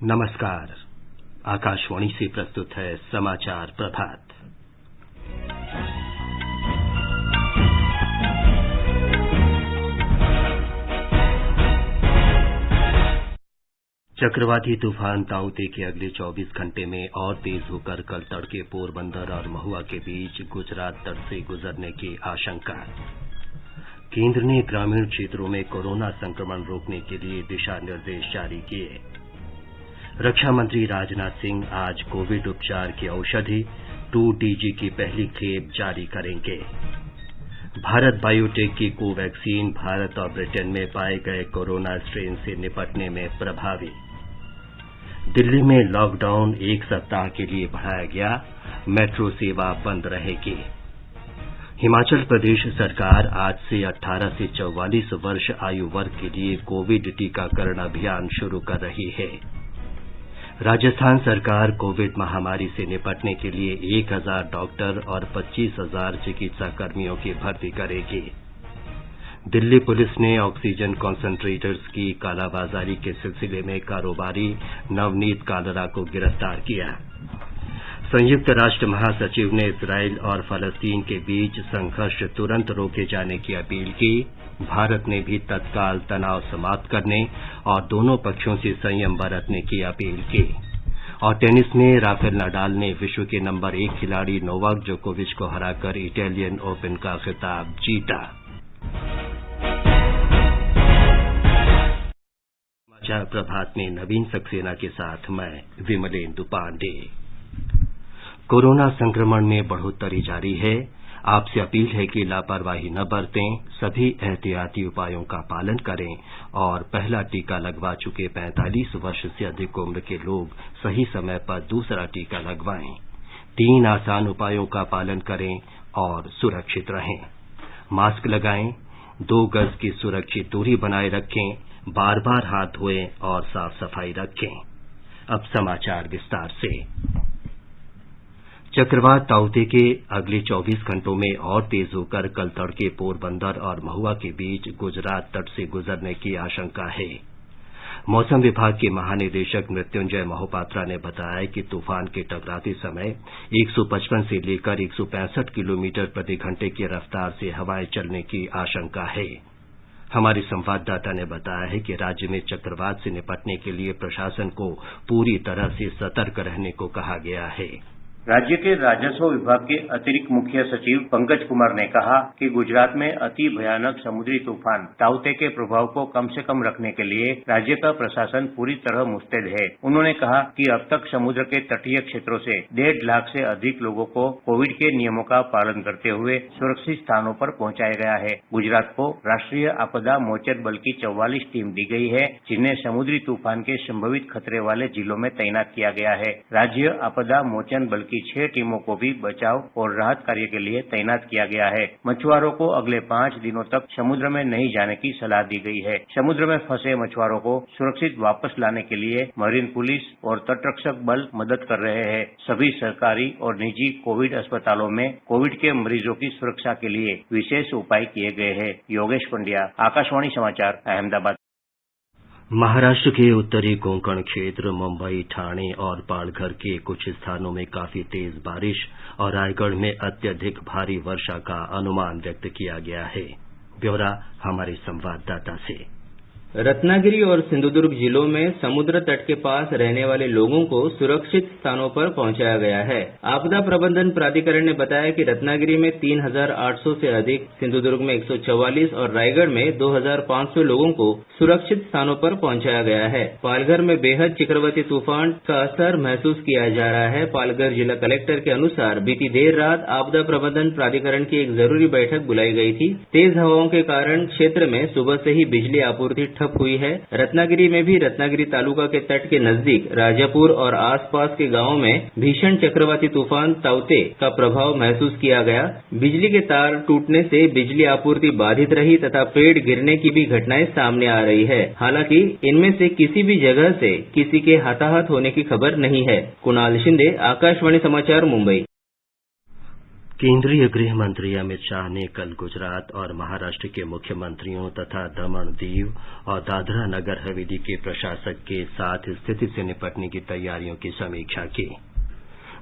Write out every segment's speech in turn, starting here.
नमस्कार। आकाशवाणी से प्रस्तुत है समाचार प्रभात। चक्रवाती तूफान ताउते के अगले 24 घंटे में और तेज होकर कल तड़के पोरबंदर और महुआ के बीच गुजरात तट से गुजरने की आशंका। केंद्र ने ग्रामीण क्षेत्रों में कोरोना संक्रमण रोकने के लिए दिशा निर्देश जारी किए। रक्षा मंत्री राजनाथ सिंह आज कोविड उपचार की औषधि 2TG की पहली खेप जारी करेंगे। भारत बायोटेक की कोवैक्सीन भारत और ब्रिटेन में पाए गए कोरोना स्ट्रेन से निपटने में प्रभावी। दिल्ली में लॉकडाउन 1 सप्ताह के लिए बढ़ाया गया, मेट्रो सेवा बंद रहेगी। हिमाचल प्रदेश सरकार आज से 18 से 44 वर्ष आयु वर्ग के लिए कोविड टीकाकरण अभियान शुरू कर रही है। राजस्थान सरकार कोविड महामारी से निपटने के लिए 1000 डॉक्टर और 25,000 चिकित्सा कर्मियों की भर्ती करेगी। दिल्ली पुलिस ने ऑक्सीजन कॉन्सेंट्रेटर्स की कालाबाजारी के सिलसिले में कारोबारी नवनीत कालरा को गिरफ्तार किया। संयुक्त राष्ट्र महासचिव ने इजराइल और फलस्तीन के बीच संघर्ष तुरंत रोके जाने की अपील की। भारत ने भी तत्काल तनाव समाप्त करने और दोनों पक्षों से संयम बरतने की अपील की। और टेनिस में राफेल नडाल ने विश्व के नंबर 1 खिलाड़ी नोवाक जोकोविच को हराकर इटालियन ओपन का खिताब जीता। समाचार प्रभात में नवीन सक्सेना के साथ मैं विमलेंदु पांडे। कोरोना संक्रमण में बढ़ोतरी जारी है। आपसे अपील है कि लापरवाही न बरतें, सभी एहतियाती उपायों का पालन करें और पहला टीका लगवा चुके 45 वर्ष से अधिक उम्र के लोग सही समय पर दूसरा टीका लगवाएं। 3 आसान उपायों का पालन करें और सुरक्षित रहें। मास्क लगाएं, 2 गज की सुरक्षित दूरी बनाए रखें, बार-बार हाथ धोएं और साफ सफाई रखें। अब समाचार विस्तार से। चक्रवात ताउते के अगले 24 घंटों में और तेज होकर कल तड़के पोरबंदर और महुआ के बीच गुजरात तट से गुजरने की आशंका है। मौसम विभाग के महानिदेशक मृत्युंजय मोहपात्रा ने बताया कि तूफान के टकराते समय 155 से लेकर 165 किलोमीटर प्रति घंटे की रफ्तार से हवाएं चलने की आशंका है। हमारे संवाददाता ने बताया है कि राज्य में चक्रवात से निपटने के लिए प्रशासन को पूरी तरह से सतर्क रहने को कहा गया है। राज्य के राजस्व विभाग के अतिरिक्त मुख्य सचिव पंकज कुमार ने कहा कि गुजरात में अति भयानक समुद्री तूफान ताउते के प्रभाव को कम से कम रखने के लिए राज्य का प्रशासन पूरी तरह मुस्तैद है। उन्होंने कहा कि अब तक समुद्र के तटीय क्षेत्रों से 1.5 लाख से अधिक लोगों को कोविड के नियमों का पालन करते हुए सुरक्षित स्थानों पर पहुंचाया गया है। गुजरात को राष्ट्रीय आपदा मोचन बल की 44 टीम दी गई है, जिन्हें समुद्री तूफान के संभावित खतरे वाले जिलों में तैनात किया गया है। राज्य आपदा मोचन बल की 6 टीमों को भी बचाव और राहत कार्य के लिए तैनात किया गया है। मछुआरों को अगले 5 दिनों तक समुद्र में नहीं जाने की सलाह दी गई है। समुद्र में फंसे मछुआरों को सुरक्षित वापस लाने के लिए मरीन पुलिस और तटरक्षक बल मदद कर रहे हैं। सभी सरकारी और निजी कोविड अस्पतालों में कोविड के मरीजों की सुरक्षा के लिए विशेष उपाय किए गए हैं। योगेश पंड्या, आकाशवाणी समाचार, अहमदाबाद। महाराष्ट्र के उत्तरी कोंकण क्षेत्र मुंबई, ठाणे और पालघर के कुछ स्थानों में काफी तेज बारिश और रायगढ़ में अत्यधिक भारी वर्षा का अनुमान व्यक्त किया गया है। ब्यौरा हमारे संवाददाता से। रत्नागिरी और सिंधुदुर्ग जिलों में समुद्र तट के पास रहने वाले लोगों को सुरक्षित स्थानों पर पहुंचाया गया है। आपदा प्रबंधन प्राधिकरण ने बताया कि रत्नागिरी में 3800 से अधिक, सिंधुदुर्ग में 144 और रायगढ़ में 2500 लोगों को सुरक्षित स्थानों पर पहुंचाया गया है। पालघर में बेहद चक्रवाती तूफान का असर महसूस किया जा रहा है। पालघर जिला कलेक्टर के अनुसार बीती देर रात आपदा प्रबंधन प्राधिकरण की एक जरूरी बैठक बुलाई गई थी। तेज हवाओं के कारण क्षेत्र में सुबह से ही बिजली आपूर्ति ठप हुई है। रत्नागिरी में भी रत्नागिरी तालुका के तट के नजदीक राजापुर और आसपास के गांवों में भीषण चक्रवाती तूफान ताउते का प्रभाव महसूस किया गया। बिजली के तार टूटने से बिजली आपूर्ति बाधित रही तथा पेड़ गिरने की भी घटनाएं सामने आ रही है। हालांकि इनमें से किसी भी जगह से किसी के हताहत होने की खबर नहीं है। कुणाल शिंदे, आकाशवाणी समाचार, मुंबई। केंद्रीय गृह मंत्री अमित शाह ने कल गुजरात और महाराष्ट्र के मुख्यमंत्रियों तथा दमन दीव और दादरा नगर हवेली के प्रशासक के साथ स्थिति से निपटने की तैयारियों की समीक्षा की।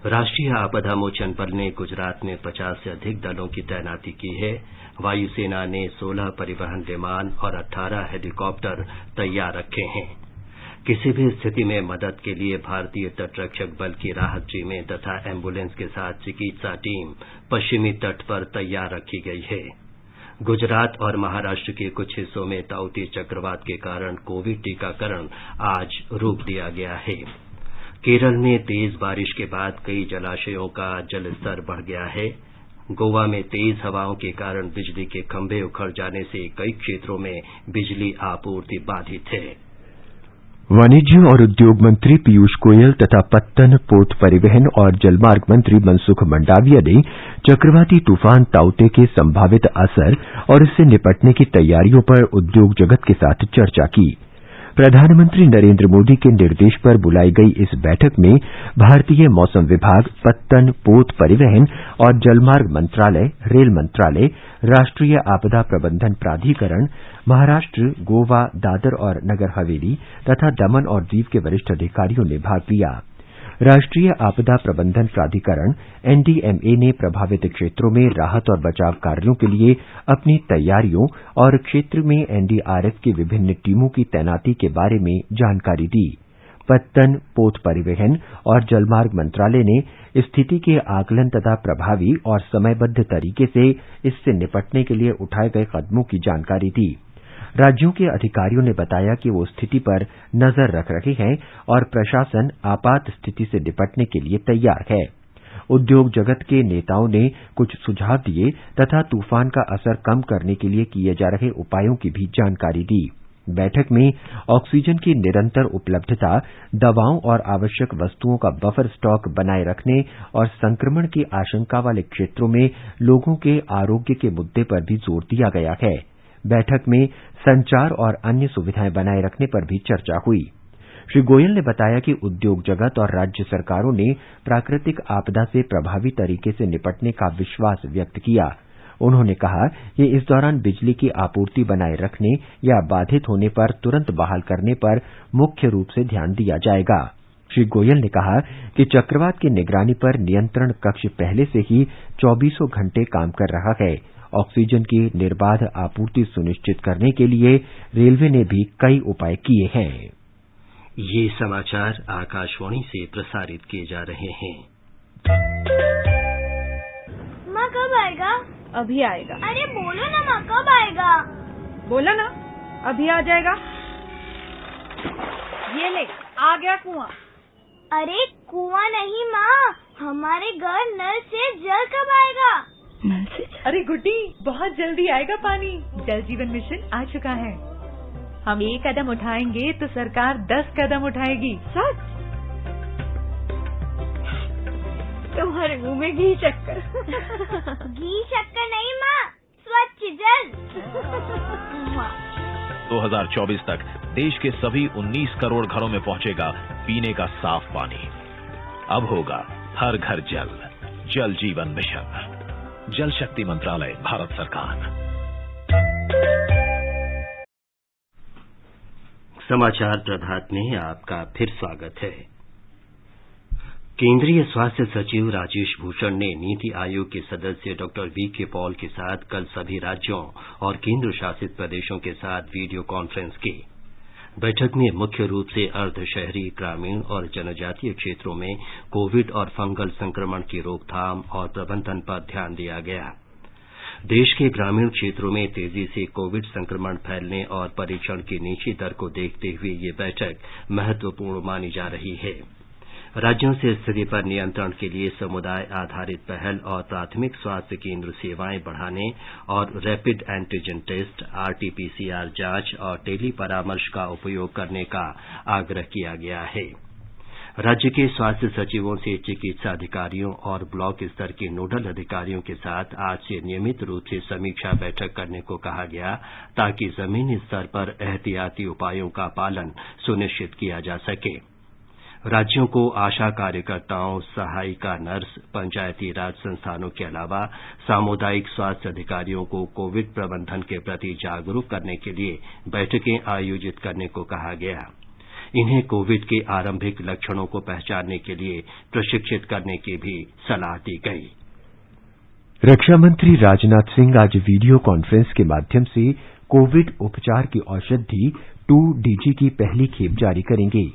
राष्ट्रीय आपदा मोचन बल ने गुजरात में 50 से अधिक दलों की तैनाती की है। वायुसेना ने 16 परिवहन विमान और 18 हेलीकॉप्टर तैयार रखे हैं। किसी भी स्थिति में मदद के लिए भारतीय तटरक्षक बल की राहत टीमें तथा एम्बुलेंस के साथ चिकित्सा टीम पश्चिमी तट पर तैयार रखी गई है। गुजरात और महाराष्ट्र के कुछ हिस्सों में ताउते चक्रवात के कारण कोविड टीकाकरण आज रोक दिया गया है। केरल में तेज बारिश के बाद कई जलाशयों का जलस्तर बढ़ गया है। गोवा में तेज हवाओं के कारण बिजली के खंभे उखड़ जाने से कई क्षेत्रों में बिजली आपूर्ति बाधित है। वाणिज्य और उद्योग मंत्री पीयूष गोयल तथा पत्तन, पोत परिवहन और जलमार्ग मंत्री मनसुख मंडाविया ने चक्रवाती तूफान ताउते के संभावित असर और इससे निपटने की तैयारियों पर उद्योग जगत के साथ चर्चा की। प्रधानमंत्री नरेंद्र मोदी के निर्देश पर बुलाई गई इस बैठक में भारतीय मौसम विभाग, पत्तन, पोत परिवहन और जलमार्ग मंत्रालय, रेल मंत्रालय, राष्ट्रीय आपदा प्रबंधन प्राधिकरण, महाराष्ट्र, गोवा, दादर और नगर हवेली तथा दमन और दीव के वरिष्ठ अधिकारियों ने भाग लिया। राष्ट्रीय आपदा प्रबंधन प्राधिकरण एनडीएमए ने प्रभावित क्षेत्रों में राहत और बचाव कार्यों के लिए अपनी तैयारियों और क्षेत्र में एनडीआरएफ की विभिन्न टीमों की तैनाती के बारे में जानकारी दी। पत्तन, पोत परिवहन और जलमार्ग मंत्रालय ने स्थिति के आकलन तथा प्रभावी और समयबद्ध तरीके से इससे निपटने के लिए उठाए गए कदमों की जानकारी दी। राज्यों के अधिकारियों ने बताया कि वो स्थिति पर नजर रख रहे हैं और प्रशासन आपात स्थिति से निपटने के लिए तैयार है। उद्योग जगत के नेताओं ने कुछ सुझाव दिए तथा तूफान का असर कम करने के लिए किए जा रहे उपायों की भी जानकारी दी। बैठक में ऑक्सीजन की निरंतर उपलब्धता, दवाओं और आवश्यक वस्तुओं का बफर स्टॉक बनाए रखने और संक्रमण की आशंका वाले क्षेत्रों में लोगों के आरोग्य के मुद्दे पर भी जोर दिया गया है। बैठक में संचार और अन्य सुविधाएं बनाए रखने पर भी चर्चा हुई। श्री गोयल ने बताया कि उद्योग जगत और राज्य सरकारों ने प्राकृतिक आपदा से प्रभावी तरीके से निपटने का विश्वास व्यक्त किया। उन्होंने कहा कि इस दौरान बिजली की आपूर्ति बनाए रखने या बाधित होने पर तुरंत बहाल करने पर मुख्य रूप से ध्यान दिया जाएगा। श्री गोयल ने कहा कि चक्रवात की निगरानी पर नियंत्रण कक्ष पहले से ही 24 घंटे काम कर रहा है। ऑक्सीजन की निर्बाध आपूर्ति सुनिश्चित करने के लिए रेलवे ने भी कई उपाय किए हैं। ये समाचार आकाशवाणी से प्रसारित किए जा रहे हैं। माँ कब आएगा? अभी आएगा। अरे बोलो ना माँ, कब आएगा? बोला ना, अभी आ जाएगा। ये ले, आ गया कुआं। अरे कुआं नहीं माँ, हमारे घर नल से जल कब आएगा? नल से? अरे गुड्डी, बहुत जल्दी आएगा पानी। जल जीवन मिशन आ चुका है। हम एक कदम उठाएंगे तो सरकार 10 कदम उठाएगी। सच? तुम्हारे मुंह में घी शक्कर। घी शक्कर नहीं माँ, स्वच्छ जल। 2024 तक देश के सभी 19 करोड़ घरों में पहुंचेगा पीने का साफ पानी। अब होगा हर घर जल। जल जीवन मिशन, जल शक्ति मंत्रालय, भारत सरकार। समाचार प्रभात में आपका फिर स्वागत है। केंद्रीय स्वास्थ्य सचिव राजेश भूषण ने नीति आयोग के सदस्य डॉक्टर वीके पॉल के साथ कल सभी राज्यों और केंद्र शासित प्रदेशों के साथ वीडियो कॉन्फ्रेंस की। बैठक में मुख्य रूप से अर्ध शहरी, ग्रामीण और जनजातीय क्षेत्रों में कोविड और फंगल संक्रमण की रोकथाम और प्रबंधन पर ध्यान दिया गया। देश के ग्रामीण क्षेत्रों में तेजी से कोविड संक्रमण फैलने और परीक्षण की नीची दर को देखते हुए ये बैठक महत्वपूर्ण मानी जा रही है। राज्यों से स्थिति पर नियंत्रण के लिए समुदाय आधारित पहल और प्राथमिक स्वास्थ्य केंद्र सेवाएं बढ़ाने और रैपिड एंटीजन टेस्ट, आरटी-पीसीआर जांच और टेली परामर्श का उपयोग करने का आग्रह किया गया है। राज्य के स्वास्थ्य सचिवों से चिकित्सा अधिकारियों और ब्लॉक स्तर के नोडल अधिकारियों के साथ आज से नियमित रूप से समीक्षा बैठक करने को कहा गया, ताकि जमीनी स्तर पर एहतियाती उपायों का पालन सुनिश्चित किया जा सके। राज्यों को आशा कार्यकर्ताओं, सहायिका नर्स, पंचायती राज संस्थानों के अलावा सामुदायिक स्वास्थ्य अधिकारियों को कोविड प्रबंधन के प्रति जागरूक करने के लिए बैठकें आयोजित करने को कहा गया। इन्हें कोविड के आरंभिक लक्षणों को पहचानने के लिए प्रशिक्षित करने की भी सलाह दी गई। रक्षा मंत्री राजनाथ सिंह आज वीडियो कॉन्फ्रेंस के माध्यम से कोविड उपचार की औषधि 2DG की पहली खेप जारी करेंगे।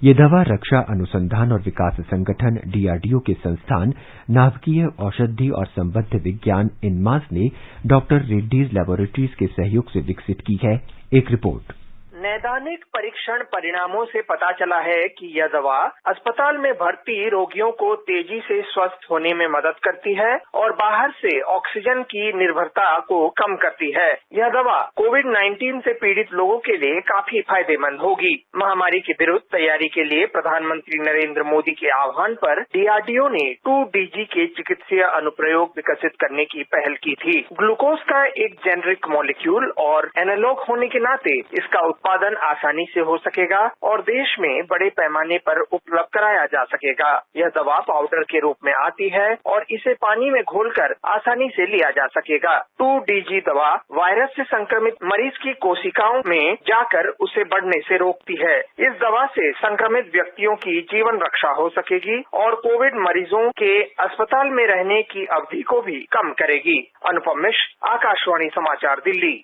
ये दवा रक्षा अनुसंधान और विकास संगठन DRDO के संस्थान नाभिकीय औषधि और संबद्ध विज्ञान इनमास ने डॉक्टर रेड्डीज लैबोरेटरीज के सहयोग से विकसित की है। एक रिपोर्ट। नैदानिक परीक्षण परिणामों से पता चला है कि यह दवा अस्पताल में भर्ती रोगियों को तेजी से स्वस्थ होने में मदद करती है और बाहर से ऑक्सीजन की निर्भरता को कम करती है। यह दवा कोविड-19 से पीड़ित लोगों के लिए काफी फायदेमंद होगी। महामारी के विरुद्ध तैयारी के लिए प्रधानमंत्री नरेंद्र मोदी के आह्वान पर DRDO ने 2DG के चिकित्सीय अनुप्रयोग विकसित करने की पहल की थी। ग्लूकोज का एक जेनरिक मॉलिक्यूल और एनालॉग होने के नाते इसका उत्पादन आसानी से हो सकेगा और देश में बड़े पैमाने पर उपलब्ध कराया जा सकेगा। यह दवा पाउडर के रूप में आती है और इसे पानी में घोलकर आसानी से लिया जा सकेगा। 2DG दवा वायरस से संक्रमित मरीज की कोशिकाओं में जाकर उसे बढ़ने से रोकती है। इस दवा से संक्रमित व्यक्तियों की जीवन रक्षा हो सकेगी और कोविड मरीजों के अस्पताल में रहने की अवधि को भी कम करेगी। अनुपम मिश्र, आकाशवाणी समाचार, दिल्ली।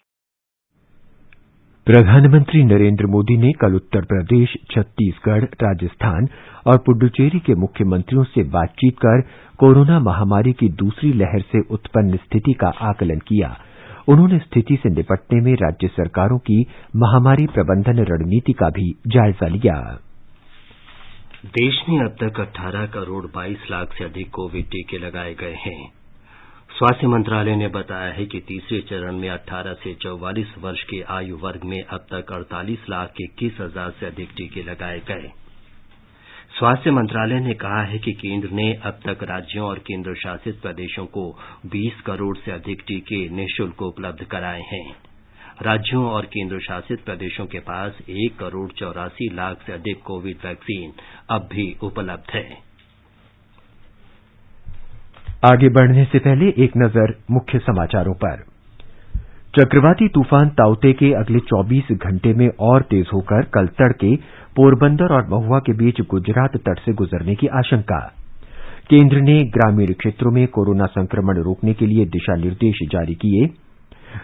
प्रधानमंत्री नरेंद्र मोदी ने कल उत्तर प्रदेश, छत्तीसगढ़, राजस्थान और पुडुचेरी के मुख्यमंत्रियों से बातचीत कर कोरोना महामारी की दूसरी लहर से उत्पन्न स्थिति का आकलन किया। उन्होंने स्थिति से निपटने में राज्य सरकारों की महामारी प्रबंधन रणनीति का भी जायजा लिया। देश में अब तक 18 करोड़ 22 लाख से अधिक कोविड टीके लगाए गए हैं। स्वास्थ्य मंत्रालय ने बताया है कि तीसरे चरण में 18 से 44 वर्ष के आयु वर्ग में अब तक 48 लाख 21 हजार से अधिक टीके लगाए गए। स्वास्थ्य मंत्रालय ने कहा है कि केंद्र ने अब तक राज्यों और केंद्र शासित प्रदेशों को 20 करोड़ से अधिक टीके निःशुल्क उपलब्ध कराए हैं। राज्यों और केंद्र शासित प्रदेशों के पास 1 करोड़ 84 लाख से अधिक कोविड वैक्सीन अब भी उपलब्ध है। आगे बढ़ने से पहले एक नजर मुख्य समाचारों पर। चक्रवाती तूफान ताउते के अगले 24 घंटे में और तेज होकर कल तड़के पोरबंदर और महुआ के बीच गुजरात तट से गुजरने की आशंका। केंद्र ने ग्रामीण क्षेत्रों में कोरोना संक्रमण रोकने के लिए दिशा निर्देश जारी किए।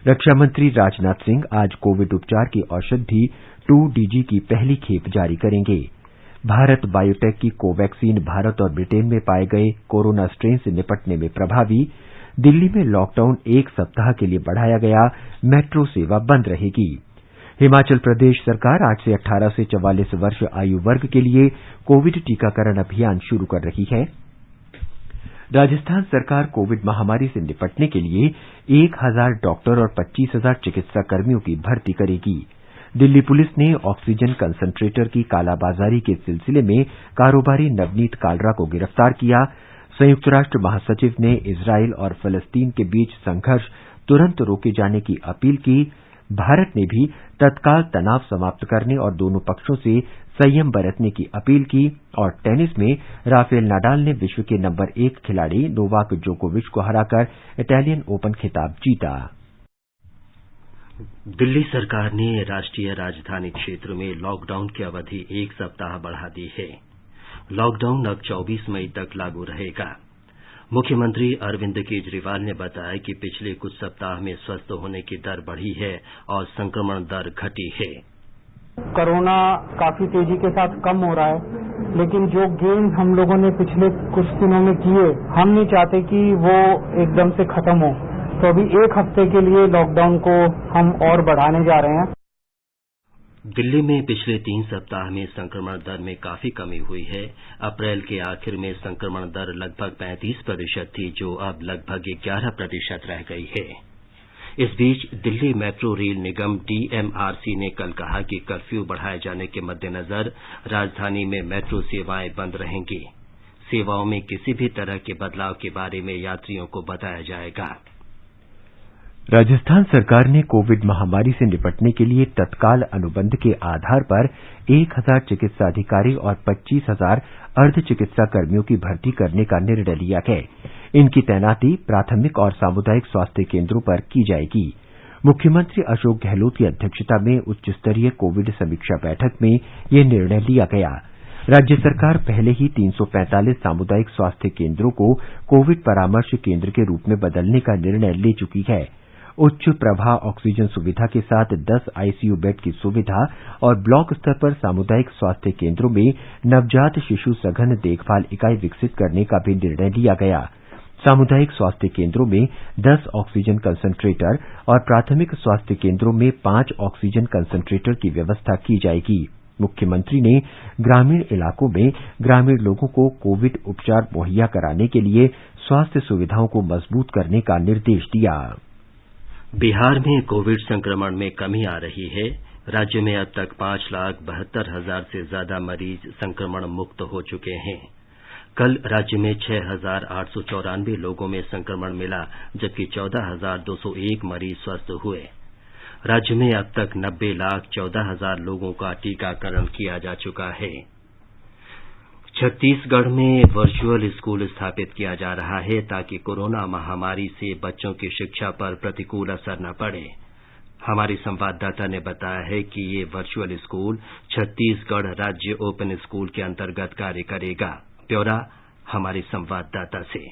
रक्षा मंत्री राजनाथ सिंह आज कोविड उपचार की औषधि 2DG की पहली खेप जारी करेंगे। भारत बायोटेक की कोवैक्सीन भारत और ब्रिटेन में पाए गए कोरोना स्ट्रेन से निपटने में प्रभावी। दिल्ली में लॉकडाउन 1 सप्ताह के लिए बढ़ाया गया, मेट्रो सेवा बंद रहेगी। हिमाचल प्रदेश सरकार आज से 18 से 44 वर्ष आयु वर्ग के लिए कोविड टीकाकरण अभियान शुरू कर रही है। राजस्थान सरकार कोविड महामारी से निपटने के लिए 1000 डॉक्टर और 25,000 चिकित्सा कर्मियों की भर्ती करेगी। दिल्ली पुलिस ने ऑक्सीजन कंसंट्रेटर की कालाबाजारी के सिलसिले में कारोबारी नवनीत कालरा को गिरफ्तार किया। संयुक्त राष्ट्र महासचिव ने इजरायल और फलस्तीन के बीच संघर्ष तुरंत रोके जाने की अपील की। भारत ने भी तत्काल तनाव समाप्त करने और दोनों पक्षों से संयम बरतने की अपील की। और टेनिस में राफेल नाडाल ने विश्व के नंबर 1 खिलाड़ी नोवाक जोकोविच को हराकर इटालियन ओपन खिताब जीता। दिल्ली सरकार ने राष्ट्रीय राजधानी क्षेत्र में लॉकडाउन की अवधि 1 सप्ताह बढ़ा दी है। लॉकडाउन अब 24 मई तक लागू रहेगा। मुख्यमंत्री अरविंद केजरीवाल ने बताया कि पिछले कुछ सप्ताह में स्वस्थ होने की दर बढ़ी है और संक्रमण दर घटी है। कोरोना काफी तेजी के साथ कम हो रहा है, लेकिन जो गेन हम लोगों ने पिछले कुछ दिनों में किए, हम नहीं चाहते कि वो एकदम से खत्म हो। तो अभी 1 हफ्ते के लिए लॉकडाउन को हम और बढ़ाने जा रहे हैं। दिल्ली में पिछले 3 सप्ताह में संक्रमण दर में काफी कमी हुई है। अप्रैल के आखिर में संक्रमण दर लगभग 35% थी, जो अब लगभग 11% रह गई है। इस बीच दिल्ली मेट्रो रेल निगम DMRC ने कल कहा कि कर्फ्यू बढ़ाए जाने के मद्देनजर राजधानी में मेट्रो सेवाएं बंद रहेंगी। सेवाओं में किसी भी तरह के बदलाव के बारे में यात्रियों को बताया जाएगा। राजस्थान सरकार ने कोविड महामारी से निपटने के लिए तत्काल अनुबंध के आधार पर 1000 चिकित्सा अधिकारी और 25,000 अर्ध चिकित्सा कर्मियों की भर्ती करने का निर्णय लिया है। इनकी तैनाती प्राथमिक और सामुदायिक स्वास्थ्य केंद्रों पर की जाएगी। मुख्यमंत्री अशोक गहलोत की अध्यक्षता में उच्च स्तरीय कोविड समीक्षा बैठक में यह निर्णय लिया गया। राज्य सरकार पहले ही 345 सामुदायिक स्वास्थ्य केंद्रों को कोविड परामर्श केंद्र के रूप में बदलने का निर्णय ले चुकी है। उच्च प्रवाह ऑक्सीजन सुविधा के साथ 10 आईसीयू बेड की सुविधा और ब्लॉक स्तर पर सामुदायिक स्वास्थ्य केंद्रों में नवजात शिशु सघन देखभाल इकाई विकसित करने का भी निर्णय लिया गया। सामुदायिक स्वास्थ्य केंद्रों में 10 ऑक्सीजन कंसंट्रेटर और प्राथमिक स्वास्थ्य केंद्रों में 5 ऑक्सीजन कंसंट्रेटर की व्यवस्था की जाएगी। मुख्यमंत्री ने ग्रामीण इलाकों में ग्रामीण लोगों को कोविड उपचार मुहैया कराने के लिए स्वास्थ्य सुविधाओं को मजबूत करने का निर्देश दिया। बिहार में कोविड संक्रमण में कमी आ रही है। राज्य में अब तक 5,72,000 से ज्यादा मरीज संक्रमण मुक्त हो चुके हैं। कल राज्य में 6,894 लोगों में संक्रमण मिला, जबकि 14,201 मरीज स्वस्थ हुए। राज्य में अब तक 90,14,000 लोगों का टीकाकरण किया जा चुका है। छत्तीसगढ़ में वर्चुअल स्कूल स्थापित किया जा रहा है ताकि कोरोना महामारी से बच्चों की शिक्षा पर प्रतिकूल असर न पड़े। हमारी संवाददाता ने बताया है कि ये वर्चुअल स्कूल छत्तीसगढ़ राज्य ओपन स्कूल के अंतर्गत कार्य करेगा। ब्यौरा हमारी संवाददाता से।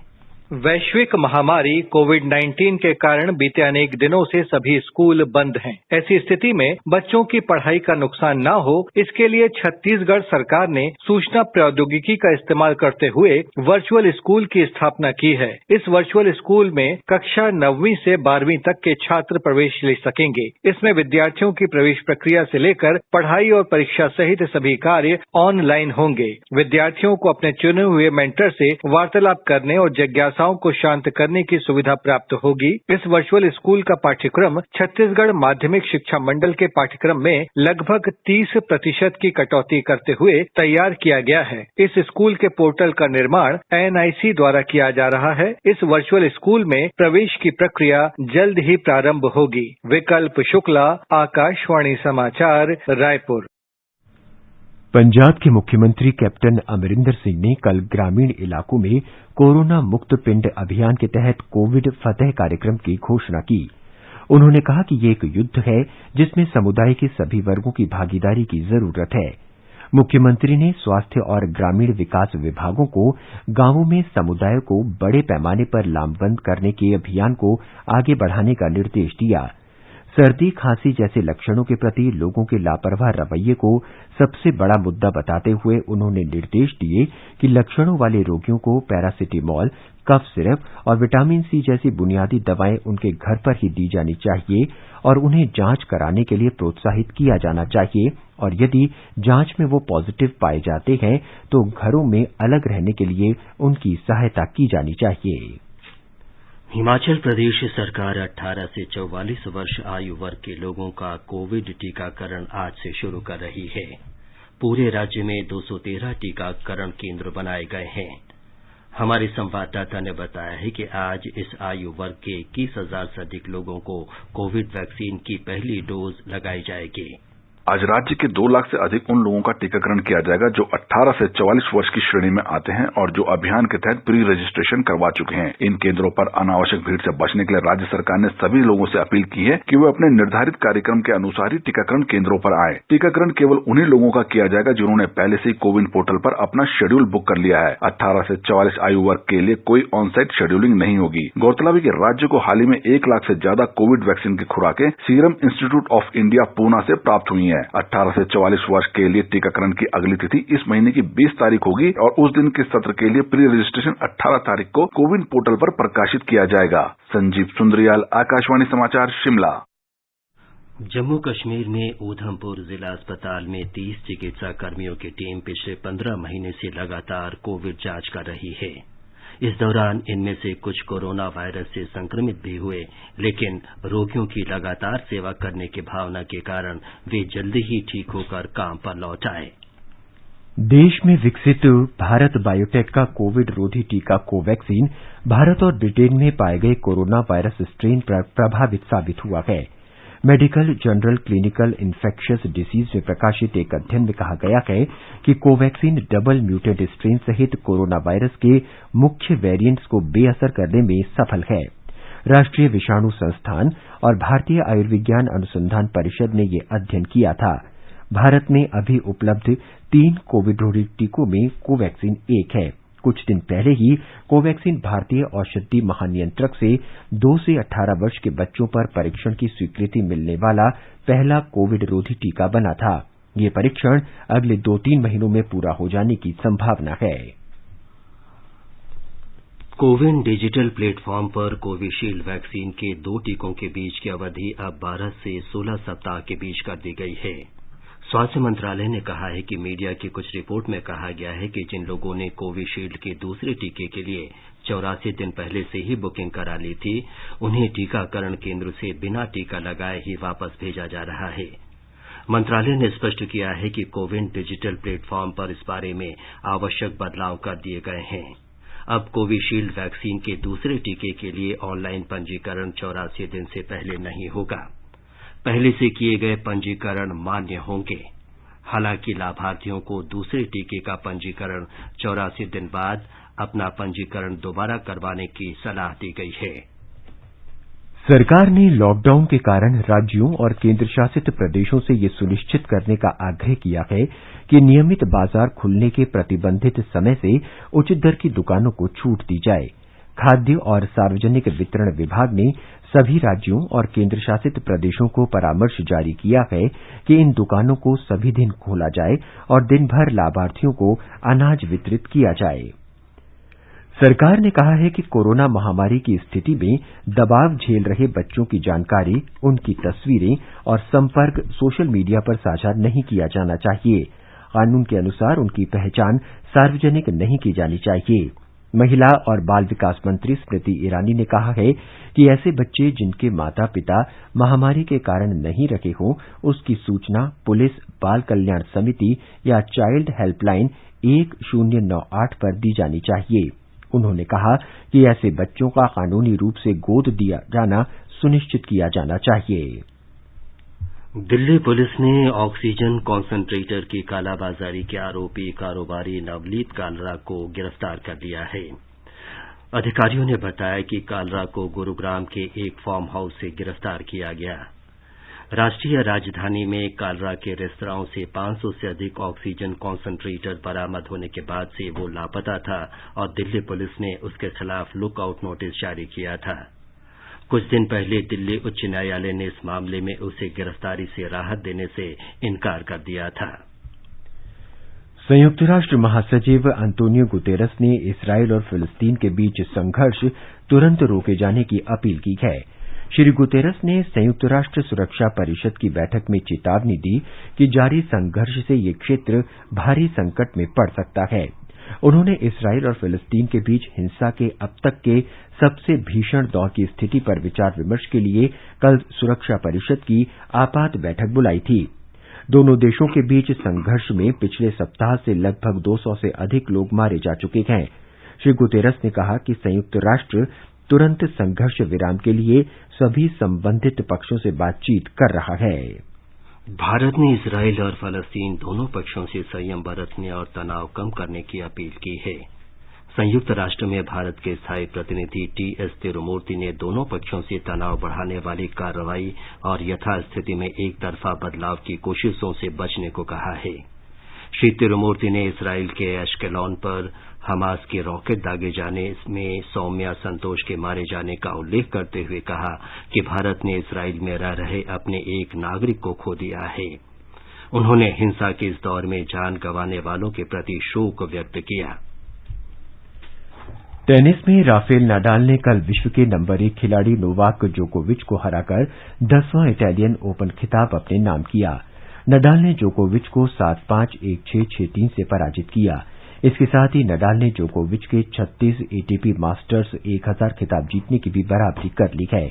वैश्विक महामारी कोविड-19 के कारण बीते अनेक दिनों से सभी स्कूल बंद हैं। ऐसी स्थिति में बच्चों की पढ़ाई का नुकसान न हो, इसके लिए छत्तीसगढ़ सरकार ने सूचना प्रौद्योगिकी का इस्तेमाल करते हुए वर्चुअल स्कूल की स्थापना की है। इस वर्चुअल स्कूल में कक्षा 9वीं से 12वीं तक के छात्र प्रवेश ले सकेंगे। इसमें विद्यार्थियों की प्रवेश प्रक्रिया से लेकर पढ़ाई और परीक्षा सहित सभी कार्य ऑनलाइन होंगे। विद्यार्थियों को अपने चुने हुए मेंटर से वार्तालाप करने और जिज्ञासा को शांत करने की सुविधा प्राप्त होगी। इस वर्चुअल स्कूल का पाठ्यक्रम छत्तीसगढ़ माध्यमिक शिक्षा मंडल के पाठ्यक्रम में लगभग 30% की कटौती करते हुए तैयार किया गया है। इस स्कूल के पोर्टल का निर्माण NIC द्वारा किया जा रहा है। इस वर्चुअल स्कूल में प्रवेश की प्रक्रिया जल्द ही प्रारंभ होगी। विकल्प शुक्ला, आकाशवाणी समाचार, रायपुर। पंजाब के मुख्यमंत्री कैप्टन अमरिंदर सिंह ने कल ग्रामीण इलाकों में कोरोना मुक्त पिंड अभियान के तहत कोविड फतेह कार्यक्रम की घोषणा की। उन्होंने कहा कि ये एक युद्ध है जिसमें समुदाय के सभी वर्गों की भागीदारी की जरूरत है। मुख्यमंत्री ने स्वास्थ्य और ग्रामीण विकास विभागों को गांवों में समुदाय को बड़े पैमाने पर लामबंद करने के अभियान को आगे बढ़ाने का निर्देश दिया। सर्दी खांसी जैसे लक्षणों के प्रति लोगों के लापरवाह रवैये को सबसे बड़ा मुद्दा बताते हुए उन्होंने निर्देश दिए कि लक्षणों वाले रोगियों को पैरासिटामोल, कफ सिरप और विटामिन C जैसी बुनियादी दवाएं उनके घर पर ही दी जानी चाहिए और उन्हें जांच कराने के लिए प्रोत्साहित किया जाना चाहिए और यदि जांच में वो पॉजिटिव पाए जाते हैं तो घरों में अलग रहने के लिए उनकी सहायता की जानी चाहिए। हिमाचल प्रदेश सरकार 18 से 44 वर्ष आयु वर्ग के लोगों का कोविड टीकाकरण आज से शुरू कर रही है। पूरे राज्य में 213 टीकाकरण केंद्र बनाए गए हैं। हमारे संवाददाता ने बताया है कि आज इस आयु वर्ग के 21,000 से अधिक लोगों को कोविड वैक्सीन की पहली डोज लगाई जाएगी। आज राज्य के 2 लाख से अधिक उन लोगों का टीकाकरण किया जाएगा जो 18 से 44 वर्ष की श्रेणी में आते हैं और जो अभियान के तहत प्री रजिस्ट्रेशन करवा चुके हैं। इन केंद्रों पर अनावश्यक भीड़ से बचने के लिए राज्य सरकार ने सभी लोगों से अपील की है कि वे अपने निर्धारित कार्यक्रम के अनुसार ही टीकाकरण केंद्रों पर आए। टीकाकरण केवल उन्हीं लोगों का किया जाएगा जिन्होंने पहले से ही कोविन पोर्टल पर अपना शेड्यूल बुक कर लिया है। 18 से 44 आयु वर्ग के लिए कोई ऑन साइट शेड्यूलिंग नहीं होगी। गौरतलब है कि राज्य को हाल ही में 1 लाख से ज्यादा कोविड वैक्सीन की खुराकें Serum Institute of India Poona से प्राप्त हुई है। 18 से 44 वर्ष के लिए टीकाकरण की अगली तिथि इस महीने की 20 तारीख होगी और उस दिन के सत्र के लिए प्री रजिस्ट्रेशन 18 तारीख को कोविन पोर्टल पर प्रकाशित किया जाएगा। संजीव सुंदरियाल, आकाशवाणी समाचार, शिमला। जम्मू कश्मीर में ऊधमपुर जिला अस्पताल में 30 चिकित्सा कर्मियों की टीम पिछले 15 महीने से लगातार कोविड जांच कर रही है। इस दौरान इनमें से कुछ कोरोना वायरस से संक्रमित भी हुए, लेकिन रोगियों की लगातार सेवा करने की भावना के कारण वे जल्दी ही ठीक होकर काम पर लौट आए। देश में विकसित भारत बायोटेक का कोविड रोधी टीका कोवैक्सीन भारत और ब्रिटेन में पाए गए कोरोना वायरस स्ट्रेन पर प्रभावित साबित हुआ है। Medical journal clinical infectious disease में प्रकाशित एक अध्ययन में कहा गया है कि कोवैक्सीन डबल म्यूटेंट स्ट्रेन सहित कोरोना वायरस के मुख्य वेरिएंट्स को बेअसर करने में सफल है। राष्ट्रीय विषाणु संस्थान और भारतीय आयुर्विज्ञान अनुसंधान परिषद ने यह अध्ययन किया था। भारत में अभी उपलब्ध 3 कोविड रोधी टीकों में कोवैक्सीन एक है। कुछ दिन पहले ही कोवैक्सीन भारतीय औषधि महानियंत्रक से 2 से 18 वर्ष के बच्चों पर परीक्षण की स्वीकृति मिलने वाला पहला कोविड रोधी टीका बना था। ये परीक्षण अगले 2-3 महीनों में पूरा हो जाने की संभावना है। कोविन डिजिटल प्लेटफॉर्म पर कोविशील्ड वैक्सीन के 2 टीकों के बीच की अवधि अब 12 से 16 सप्ताह के बीच कर दी गई है। स्वास्थ्य मंत्रालय ने कहा है कि मीडिया की कुछ रिपोर्ट में कहा गया है कि जिन लोगों ने कोविशील्ड के दूसरे टीके के लिए 84 दिन पहले से ही बुकिंग करा ली थी, उन्हें टीकाकरण केंद्र से बिना टीका लगाए ही वापस भेजा जा रहा है। मंत्रालय ने स्पष्ट किया है कि कोविन डिजिटल प्लेटफॉर्म पर इस बारे में आवश्यक बदलाव कर दिए गए हैं। अब कोविशील्ड वैक्सीन के दूसरे टीके के लिए ऑनलाइन पंजीकरण 84 दिन से पहले नहीं होगा। पहले से किए गए पंजीकरण मान्य होंगे। हालांकि लाभार्थियों को दूसरे टीके का पंजीकरण 84 दिन बाद अपना पंजीकरण दोबारा करवाने की सलाह दी गई है। सरकार ने लॉकडाउन के कारण राज्यों और केंद्र शासित प्रदेशों से यह सुनिश्चित करने का आग्रह किया है कि नियमित बाजार खुलने के प्रतिबंधित समय से उचित दर की दुकानों को छूट दी जाए। खाद्य और सार्वजनिक वितरण विभाग ने सभी राज्यों और केंद्र शासित प्रदेशों को परामर्श जारी किया है कि इन दुकानों को सभी दिन खोला जाए और दिन भर लाभार्थियों को अनाज वितरित किया जाए। सरकार ने कहा है कि कोरोना महामारी की स्थिति में दबाव झेल रहे बच्चों की जानकारी, उनकी तस्वीरें और संपर्क सोशल मीडिया पर साझा नहीं किया जाना चाहिए। कानून के अनुसार उनकी पहचान सार्वजनिक नहीं की जानी चाहिए। महिला और बाल विकास मंत्री स्मृति ईरानी ने कहा है कि ऐसे बच्चे जिनके माता पिता महामारी के कारण नहीं रखे हों, उसकी सूचना पुलिस, बाल कल्याण समिति या चाइल्ड हेल्पलाइन 1098 पर दी जानी चाहिए। उन्होंने कहा कि ऐसे बच्चों का कानूनी रूप से गोद दिया जाना सुनिश्चित किया जाना चाहिए। दिल्ली पुलिस ने ऑक्सीजन कॉन्सेंट्रेटर की कालाबाजारी के आरोपी कारोबारी नवनीत कालरा को गिरफ्तार कर लिया है। अधिकारियों ने बताया कि कालरा को गुरुग्राम के एक फार्म हाउस से गिरफ्तार किया गया। राष्ट्रीय राजधानी में कालरा के रेस्तरां से 500 से अधिक ऑक्सीजन कॉन्सेंट्रेटर बरामद होने के बाद से वो लापता था और दिल्ली पुलिस ने उसके खिलाफ लुकआउट नोटिस जारी किया था। कुछ दिन पहले दिल्ली उच्च न्यायालय ने इस मामले में उसे गिरफ्तारी से राहत देने से इनकार कर दिया था। संयुक्त राष्ट्र महासचिव अंतोनियो गुतेरस ने इसराइल और फिलिस्तीन के बीच संघर्ष तुरंत रोके जाने की अपील की है। श्री गुतेरस ने संयुक्त राष्ट्र सुरक्षा परिषद की बैठक में चेतावनी दी कि जारी संघर्ष से ये क्षेत्र भारी संकट में पड़ सकता है। उन्होंने इसराइल और फिलिस्तीन के बीच हिंसा के अब तक के सबसे भीषण दौर की स्थिति पर विचार विमर्श के लिए कल सुरक्षा परिषद की आपात बैठक बुलाई थी। दोनों देशों के बीच संघर्ष में पिछले सप्ताह से लगभग 200 से अधिक लोग मारे जा चुके हैं। श्री गुतेरस ने कहा कि संयुक्त राष्ट्र तुरंत संघर्ष विराम के लिए सभी संबंधित पक्षों से बातचीत कर रहा है। भारत ने इसराइल और फलस्तीन दोनों पक्षों से संयम बरतने और तनाव कम करने की अपील की है। संयुक्त राष्ट्र में भारत के स्थायी प्रतिनिधि टी.एस. तिरुमूर्ति ने दोनों पक्षों से तनाव बढ़ाने वाली कार्रवाई और यथास्थिति में एक तरफा बदलाव की कोशिशों से बचने को कहा है। श्री तिरुमूर्ति ने इसराइल के एश्केलॉन पर हमास के रॉकेट दागे जाने में सौम्या संतोष के मारे जाने का उल्लेख करते हुए कहा कि भारत ने इसराइल में रह रहे अपने एक नागरिक को खो दिया है। उन्होंने हिंसा के इस दौर में जान गंवाने वालों के प्रति शोक व्यक्त किया। टेनिस में राफेल नाडाल ने कल विश्व के नंबर 1 खिलाड़ी नोवाक जोकोविच को हराकर 10वां इटालियन ओपन खिताब अपने नाम किया। नाडाल ने जोकोविच को 7-5, 1-6, 6-3 से पराजित किया। इसके साथ ही नाडाल ने जोकोविच के 36 एटीपी मास्टर्स 1000 खिताब जीतने की भी बराबरी कर ली है।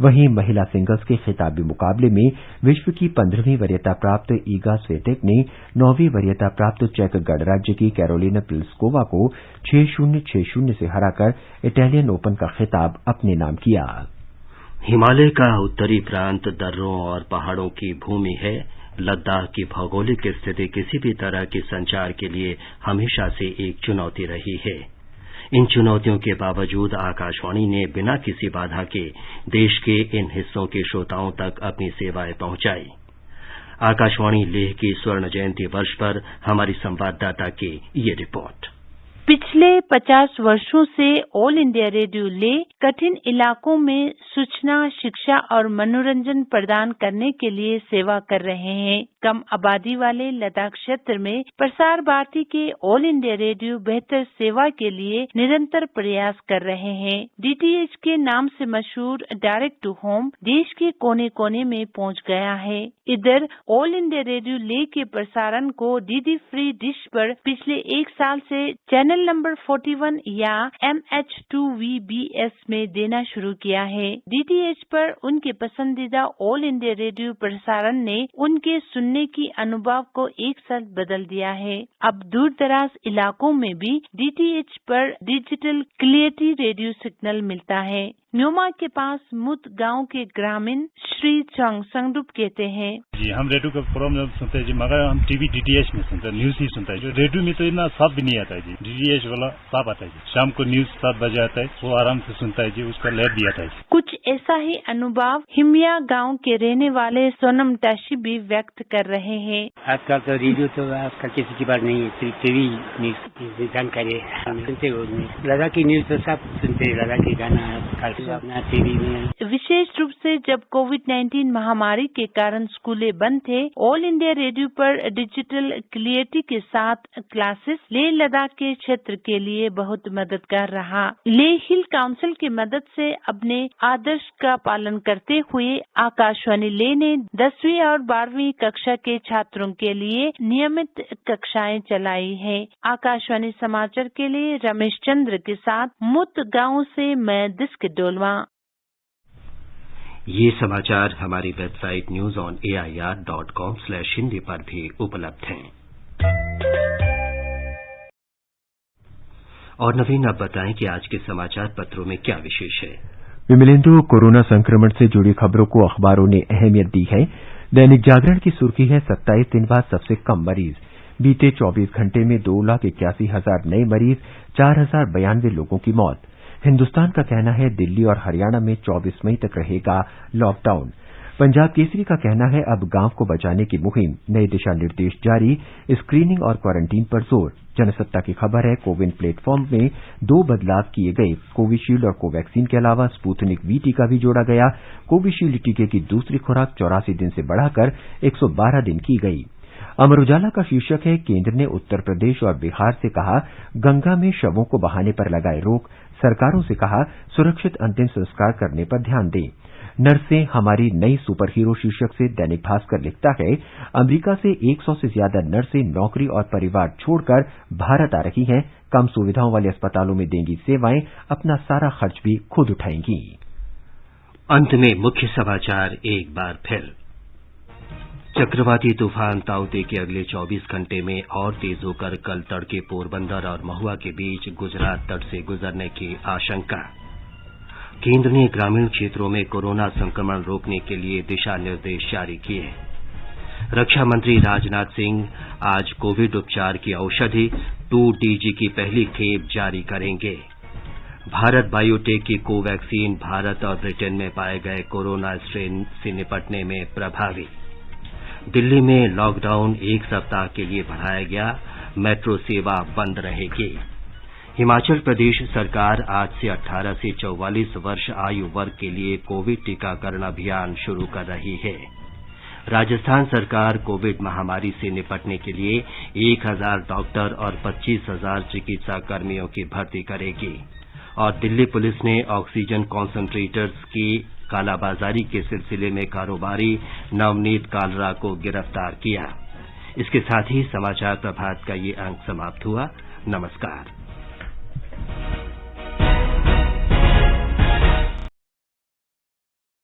वहीं महिला सिंगल्स के खिताबी मुकाबले में विश्व की 15वीं वरीयता प्राप्त ईगा स्वेटेक ने 9वीं वरीयता प्राप्त चेक गणराज्य की कैरोलिना प्लिस्कोवा को 6-0, 6-0 से हराकर इटालियन ओपन का खिताब अपने नाम किया। हिमालय का उत्तरी प्रांत दर्रों और पहाड़ों की भूमि है। लद्दाख की भौगोलिक स्थिति किसी भी तरह के संचार के लिए हमेशा से एक चुनौती रही है। इन चुनौतियों के बावजूद आकाशवाणी ने बिना किसी बाधा के देश के इन हिस्सों के श्रोताओं तक अपनी सेवाएं पहुंचाई। आकाशवाणी लेह की स्वर्ण जयंती वर्ष पर हमारी संवाददाता की ये रिपोर्ट। पिछले 50 वर्षों से ऑल इंडिया रेडियो लेह कठिन इलाकों में सूचना, शिक्षा और मनोरंजन प्रदान करने के लिए सेवा कर रहे हैं। कम आबादी वाले लद्दाख क्षेत्र में प्रसार भारती के ऑल इंडिया रेडियो बेहतर सेवा के लिए निरंतर प्रयास कर रहे हैं। डीटीएच के नाम से मशहूर डायरेक्ट टू होम देश के कोने कोने में पहुंच गया है। इधर ऑल इंडिया रेडियो लेह के प्रसारण को डीडी फ्री डिश पर पिछले 1 साल से चैनल नंबर 41 या MH2VBS में देना शुरू किया है। डीटीएच पर उनके पसंदीदा ऑल इंडिया रेडियो प्रसारण ने उनके सुनने की अनुभव को एक साथ बदल दिया है। अब दूर दराज इलाकों में भी डीटीएच पर डिजिटल क्लियरिटी रेडियो सिग्नल मिलता है। न्योमा के पास मुत गांव के ग्रामीण श्री चंग संगडुप कहते हैं, जी हम रेडियो का प्रोग्राम सुनते हैं जी, मगर हम टीवी डीटीएच में सुनते हैं, न्यूज ही सुनते हैं। जो रेडियो में तो इतना साफ भी नहीं आता है जी, डीटीएच वाला साफ आता है जी। शाम को न्यूज 7 बजे आता है, वो आराम से सुनता है जी, उसका लेट भी आता है। कुछ ऐसा ही अनुभव हिमिया गांव के रहने वाले सोनम टाशी भी व्यक्त कर रहे हैं। आजकल तो रेडियो तो आजकल किसी की बात नहीं है, सिर्फ टीवी न्यूज जानकारी सुनते हो। लद्दाख की न्यूज तो सब सुनते हैं, लद्दाख की गाना अपना टीवी में। विशेष रूप से जब कोविड-19 महामारी के कारण स्कूलें बंद थे, ऑल इंडिया रेडियो पर डिजिटल क्लियरिटी के साथ क्लासेस लेह लद्दाख के क्षेत्र के लिए बहुत मददगार रहा। लेह हिल काउंसिल की मदद से अपने आदर्श का पालन करते हुए आकाशवाणी लेह ने 10वीं और 12वीं कक्षा के छात्रों के लिए नियमित कक्षाएं चलाई है। आकाशवाणी समाचार के लिए रमेश चंद्र के साथ मुत गांव से मैं दिस्क डोलवा। ये समाचार हमारी वेबसाइट newsonair.com/hindi पर भी उपलब्ध हैं। और नवीन, आप बताएं कि आज के समाचार पत्रों में क्या विशेष है। विमलेंदु, कोरोना संक्रमण से जुड़ी खबरों को अखबारों ने अहमियत दी है। दैनिक जागरण की सुर्खी है 27 दिन बाद सबसे कम मरीज। बीते 24 घंटे में 2,81,000 नए मरीज, 4,092 लोगों की मौत। हिंदुस्तान का कहना है दिल्ली और हरियाणा में 24 मई तक रहेगा लॉकडाउन। पंजाब केसरी का कहना है अब गांव को बचाने की मुहिम, नए दिशा निर्देश जारी, स्क्रीनिंग और क्वारंटीन पर जोर। जनसत्ता की खबर है कोविन प्लेटफॉर्म में 2 बदलाव किए गए, कोविशील्ड और कोवैक्सीन के अलावा स्पुतनिक वी टीका भी जोड़ा गया। कोविशील्ड टीके की दूसरी खुराक 84 दिन से बढ़ाकर 112 दिन की गई। अमर उजाला का शीर्षक है केंद्र ने उत्तर प्रदेश और बिहार से कहा गंगा में शवों को बहाने पर लगाए रोक, सरकारों से कहा सुरक्षित अंतिम संस्कार करने पर ध्यान दें। नर्सें हमारी नई सुपर हीरो शीर्षक से दैनिक भास्कर लिखता है अमेरिका से 100 से ज्यादा नर्सें नौकरी और परिवार छोड़कर भारत आ रही हैं, कम सुविधाओं वाले अस्पतालों में देंगी सेवाएं, अपना सारा खर्च भी खुद उठाएंगी। अंत में मुख्य समाचार एक बार फिर। चक्रवाती तूफान ताउते के अगले 24 घंटे में और तेज होकर कल तड़के पोरबंदर और महुआ के बीच गुजरात तट से गुजरने की आशंका। केंद्र ने ग्रामीण क्षेत्रों में कोरोना संक्रमण रोकने के लिए दिशा निर्देश जारी किए। रक्षा मंत्री राजनाथ सिंह आज कोविड उपचार की औषधि 2DG की पहली खेप जारी करेंगे। भारत बायोटेक की कोवैक्सीन भारत और ब्रिटेन में पाए गए कोरोना स्ट्रेन से निपटने में प्रभावी। दिल्ली में लॉकडाउन 1 सप्ताह के लिए बढ़ाया गया, मेट्रो सेवा बंद रहेगी। हिमाचल प्रदेश सरकार आज से 18 से 44 वर्ष आयु वर्ग के लिए कोविड टीकाकरण अभियान शुरू कर रही है। राजस्थान सरकार कोविड महामारी से निपटने के लिए 1,000 डॉक्टर और 25,000 चिकित्सा कर्मियों की भर्ती करेगी। और दिल्ली पुलिस ने ऑक्सीजन कॉन्सेंट्रेटर्स की कालाबाजारी के सिलसिले में कारोबारी नवनीत कालरा को गिरफ्तार किया। इसके साथ ही समाचार प्रभात का ये अंक समाप्त हुआ। नमस्कार।